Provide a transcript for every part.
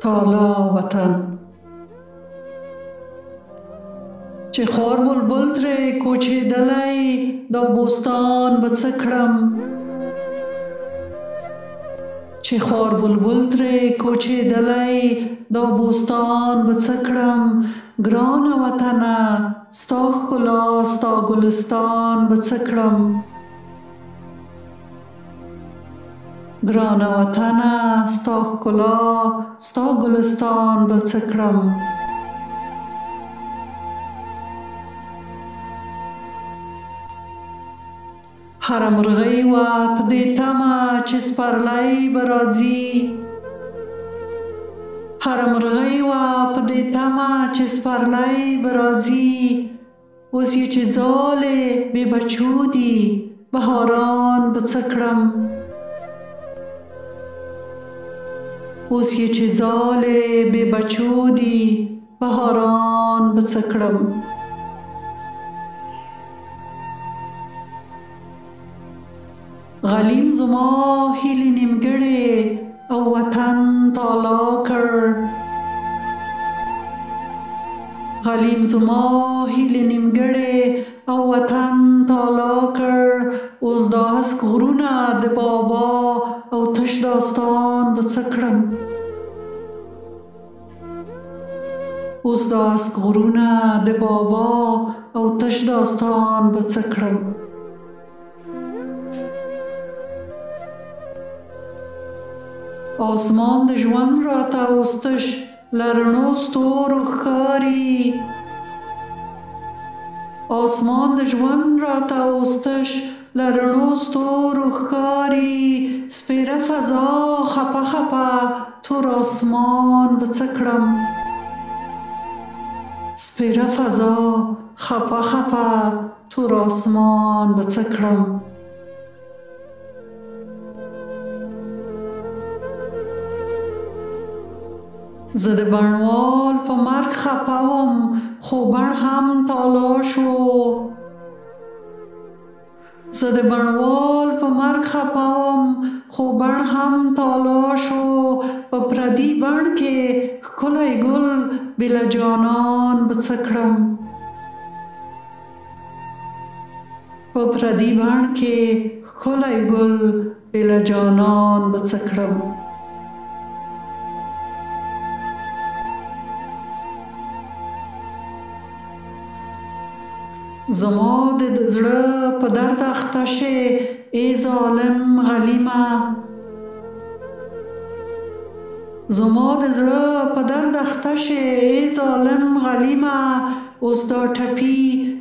تالا وطن چې خور بلبل ترې کوچېدلی دا بوستان به څه کړم چې خور بلبل ترې کوچېدلی دا بوستان به څه کړم ګرانه وطنه ستا ښکلا ستا ګلستان به څه کړم ګرانه وطنه ستا ښکلا ستا ګلستان به څه کړم هره مرغۍ وه په دې تمه چې سپرلی به راځي هره مرغۍ وه په دې تمه چې سپرلی به راځي اوس یې چې ځالې بې بچو دي بهاران به څه کړم اوس یې چې ځالې بې بچو دي بهاران به څه کړم غلیم زما هیلې نیمګړې او وطن تالا کړ غلیم زما هیلې نیمګړې او وطن تالا کړ اوس دا هسک غرونه د بابا او تش داستان به څه کړم اوس دا هسک غرونه د بابا او تش داستان به څه کړم آسمان د ژوند راته اوستش له رڼو ستورو ښکاري آسمان د ژوند راته اوستش له رڼو ستورو ښکاري سپېره فضا خپه خپه تور آسمان به څه کړم سپېره فضا خپه خپه تور آسمان به څه کړم زه د بڼوال په مرګ خپه وم خو بڼ هم تالا شو زه د بڼوال په مرګ خپه وم خو بڼ هم تالا شو په پردي بڼ کې ښکلی ګل بېله جانان به څه کړم په پردي بڼ کې ښکلی ګل بېله جانان به څه کړم زما د زړه په درد اخته شې ای ظالم غلیمه زما د زړه په درد اخته شې ای ظالم غلیمه اوس دا ټپي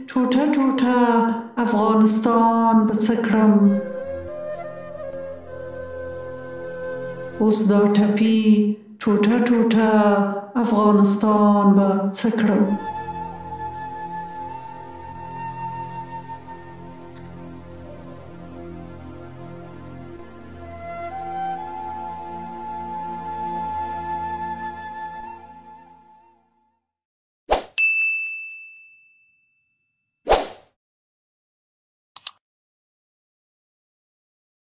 ټوټه ټوټه افغانستان به څه کړم اوس دا ټپي ټوټه ټوټه افغانستان به څه کړم